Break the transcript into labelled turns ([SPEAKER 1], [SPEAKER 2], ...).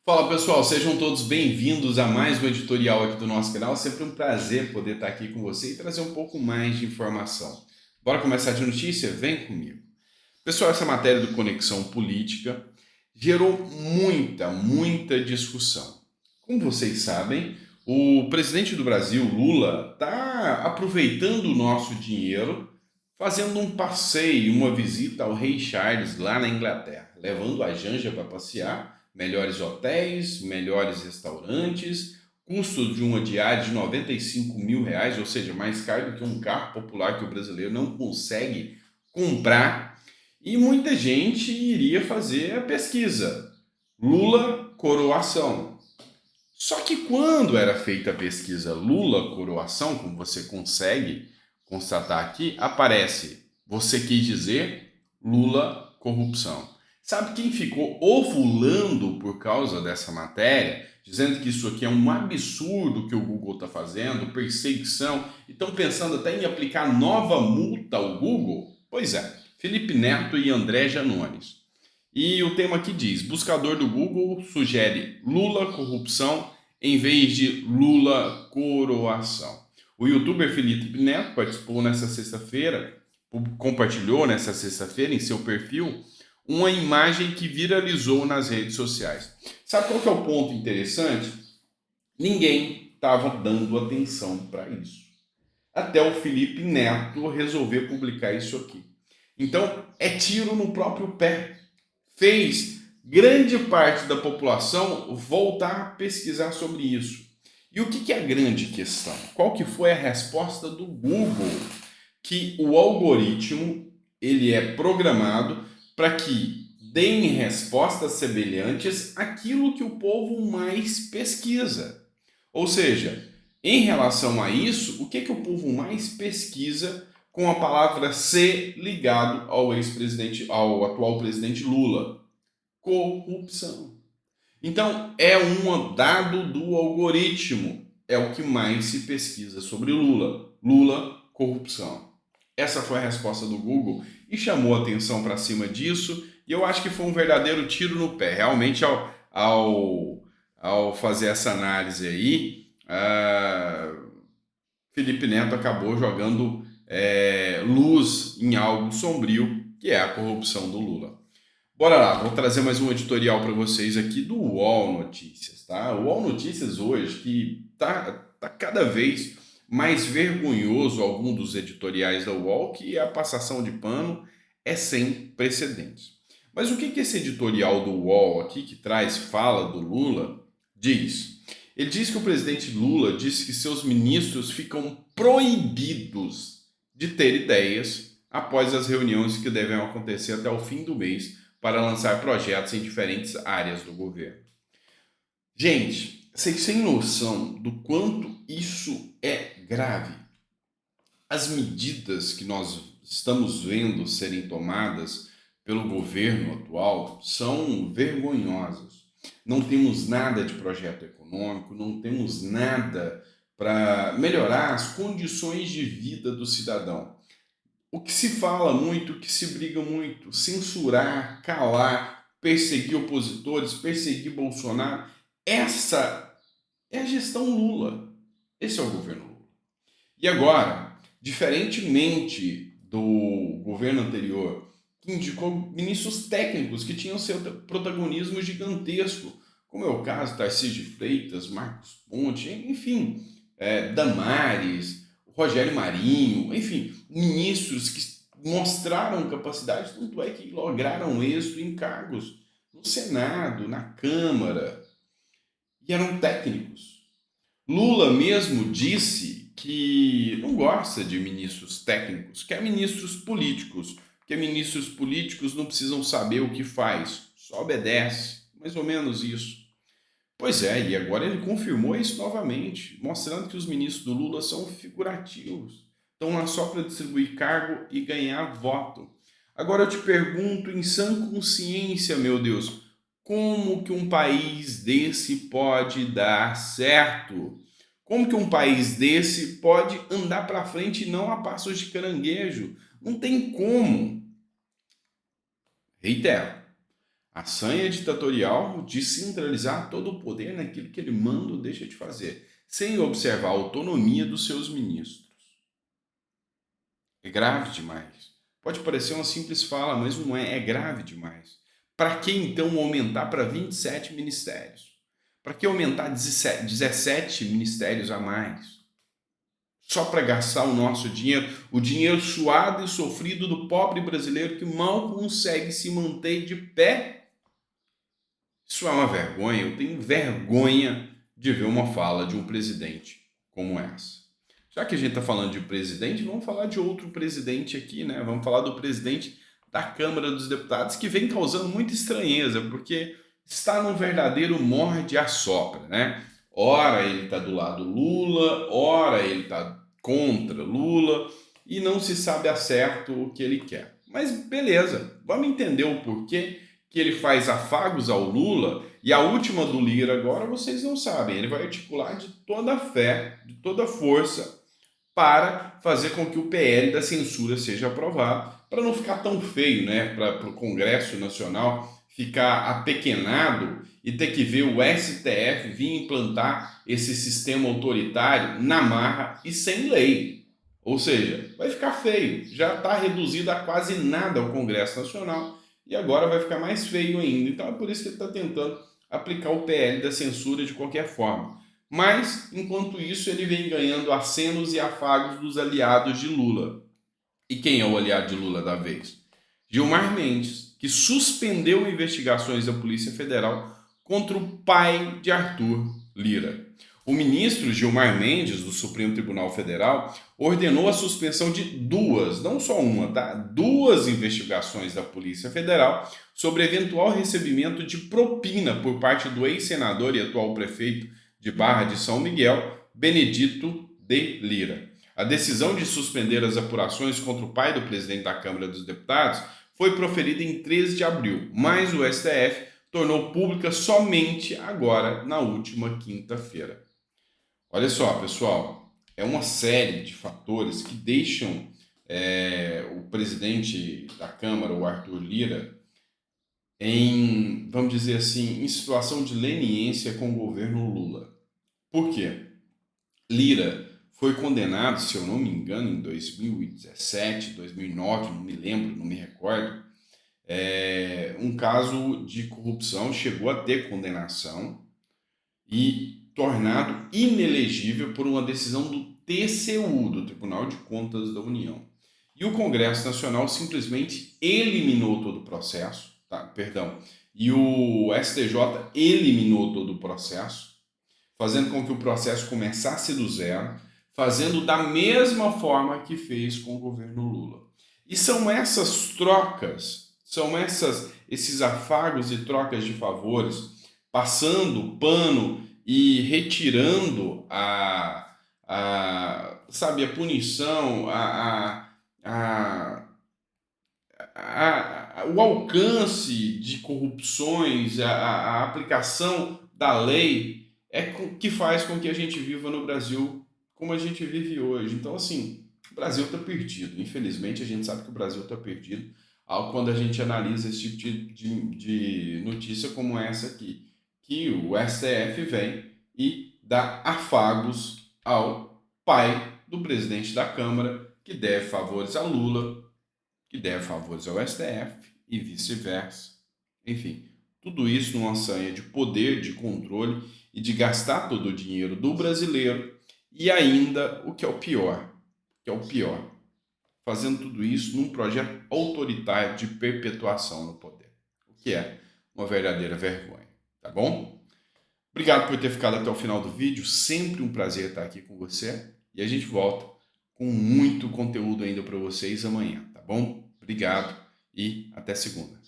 [SPEAKER 1] Fala pessoal, sejam todos bem-vindos a mais um editorial aqui do nosso canal. Sempre um prazer poder estar aqui com você e trazer um pouco mais de informação. Bora começar de notícia? Vem comigo. Pessoal, essa matéria do Conexão Política gerou muita discussão. Como vocês sabem, o presidente do Brasil, Lula, está aproveitando o nosso dinheiro, fazendo um passeio, uma visita ao Rei Charles lá na Inglaterra, levando a Janja para passear, melhores hotéis, melhores restaurantes, custo de uma diária de R$ 95.000, ou seja, mais caro do que um carro popular que o brasileiro não consegue comprar. E muita gente iria fazer a pesquisa. Lula, coroação. Só que quando era feita a pesquisa Lula, coroação, como você consegue constatar aqui, aparece, você quis dizer, Lula, corrupção. Sabe quem ficou ovulando por causa dessa matéria, dizendo que isso aqui é um absurdo que o Google está fazendo, perseguição, e estão pensando até em aplicar nova multa ao Google? Pois é, Felipe Neto e André Janones. E o tema aqui diz: buscador do Google sugere Lula corrupção em vez de Lula coroação. O youtuber Felipe Neto participou nessa sexta-feira, compartilhou nessa sexta-feira em seu perfil uma imagem que viralizou nas redes sociais. Sabe qual que é o ponto interessante? Ninguém estava dando atenção para isso. Até o Felipe Neto resolver publicar isso aqui. Então, é tiro no próprio pé. Fez grande parte da população voltar a pesquisar sobre isso. E o que é a grande questão? Qual que foi a resposta do Google? Que o algoritmo ele é programado para que deem respostas semelhantes àquilo que o povo mais pesquisa. Ou seja, em relação a isso, o que o povo mais pesquisa com a palavra ser ligado ao ex-presidente, ao atual presidente Lula? Corrupção. Então, é um dado do algoritmo, é o que mais se pesquisa sobre Lula. Lula, corrupção. Essa foi a resposta do Google e chamou atenção para cima disso, e eu acho que foi um verdadeiro tiro no pé. Realmente, ao fazer essa análise aí, Felipe Neto acabou jogando luz em algo sombrio, que é a corrupção do Lula. Bora lá, vou trazer mais um editorial para vocês aqui do UOL Notícias, tá? O UOL Notícias hoje, que tá cada vez mais vergonhoso algum dos editoriais da UOL, que a passação de pano é sem precedentes. Mas o que esse editorial do UOL aqui, que fala do Lula, diz? Ele diz que o presidente Lula disse que seus ministros ficam proibidos de ter ideias após as reuniões que devem acontecer até o fim do mês para lançar projetos em diferentes áreas do governo. Gente, vocês têm noção do quanto isso é grave? As medidas que nós estamos vendo serem tomadas pelo governo atual são vergonhosas. Não temos nada de projeto econômico, não temos nada para melhorar as condições de vida do cidadão. O que se fala muito, o que se briga muito, censurar, calar, perseguir opositores, perseguir Bolsonaro, essa é a gestão Lula. Esse é o governo Lula. E agora, diferentemente do governo anterior, que indicou ministros técnicos que tinham seu protagonismo gigantesco, como é o caso de Tarcísio de Freitas, Marcos Ponte, enfim, Damares, Rogério Marinho, enfim, ministros que mostraram capacidade, tanto é que lograram êxito em cargos no Senado, na Câmara, e eram técnicos. Lula mesmo disse que não gosta de ministros técnicos, quer ministros políticos, porque ministros políticos não precisam saber o que faz, só obedece, mais ou menos isso. Pois é, e agora ele confirmou isso novamente, mostrando que os ministros do Lula são figurativos, estão lá só para distribuir cargo e ganhar voto. Agora eu te pergunto, em sã consciência, meu Deus, como que um país desse pode dar certo? Como que um país desse pode andar para frente e não a passos de caranguejo? Não tem como. Reitero, A sanha ditatorial de centralizar todo o poder naquilo que ele manda ou deixa de fazer, sem observar a autonomia dos seus ministros. É grave demais. Pode parecer uma simples fala, mas não é, é grave demais. Para que então aumentar para 27 ministérios? Para que aumentar 17 ministérios a mais? Só para gastar o nosso dinheiro, o dinheiro suado e sofrido do pobre brasileiro que mal consegue se manter de pé? Isso é uma vergonha. Eu tenho vergonha de ver uma fala de um presidente como essa. Já que a gente está falando de presidente, vamos falar de outro presidente aqui, né? Vamos falar do presidente da Câmara dos Deputados, que vem causando muita estranheza, porque está num verdadeiro morde-a-sopra, né? Ora ele está do lado Lula, ora ele está contra Lula, e não se sabe a certo o que ele quer. Mas beleza, vamos entender o porquê que ele faz afagos ao Lula, e a última do Lira agora vocês não sabem, ele vai articular de toda a fé, de toda a força, para fazer com que o PL da censura seja aprovado, para não ficar tão feio, né, para o Congresso Nacional ficar apequenado e ter que ver o STF vir implantar esse sistema autoritário na marra e sem lei. Ou seja, vai ficar feio, já está reduzido a quase nada o Congresso Nacional e agora vai ficar mais feio ainda. Então é por isso que ele está tentando aplicar o PL da censura de qualquer forma. Mas, enquanto isso, ele vem ganhando acenos e afagos dos aliados de Lula. E quem é o aliado de Lula da vez? Gilmar Mendes, que suspendeu investigações da Polícia Federal contra o pai de Arthur Lira. O ministro Gilmar Mendes, do Supremo Tribunal Federal, ordenou a suspensão de duas, não só uma, tá? Duas investigações da Polícia Federal sobre eventual recebimento de propina por parte do ex-senador e atual prefeito de Barra de São Miguel, Benedito de Lira. A decisão de suspender as apurações contra o pai do presidente da Câmara dos Deputados foi proferida em 13 de abril, mas o STF tornou pública somente agora, na última quinta-feira. Olha só, pessoal, é uma série de fatores que deixam o presidente da Câmara, o Arthur Lira, em, vamos dizer assim, em situação de leniência com o governo Lula. Por quê? Lira foi condenado, se eu não me engano, em 2017, 2009, não me lembro, não me recordo, um caso de corrupção, chegou a ter condenação e tornado inelegível por uma decisão do TCU, do Tribunal de Contas da União. E o Congresso Nacional simplesmente eliminou todo o processo, e o STJ eliminou todo o processo, fazendo com que o processo começasse do zero, fazendo da mesma forma que fez com o governo Lula. E são essas trocas, esses afagos e trocas de favores, passando pano e retirando sabe, a punição, o alcance de corrupções, a aplicação da lei que faz com que a gente viva no Brasil como a gente vive hoje. Então, assim, o Brasil está perdido. Infelizmente, a gente sabe que o Brasil está perdido quando a gente analisa esse tipo de notícia como essa aqui, que o STF vem e dá afagos ao pai do presidente da Câmara, que deve favores a Lula, que deve favores ao STF e vice-versa. Enfim, tudo isso numa sanha de poder, de controle e de gastar todo o dinheiro do brasileiro e ainda, o que é o pior, fazendo tudo isso num projeto autoritário de perpetuação no poder, o que é uma verdadeira vergonha, tá bom? Obrigado por ter ficado até o final do vídeo, sempre um prazer estar aqui com você e a gente volta com muito conteúdo ainda para vocês amanhã, tá bom? Obrigado e até segunda.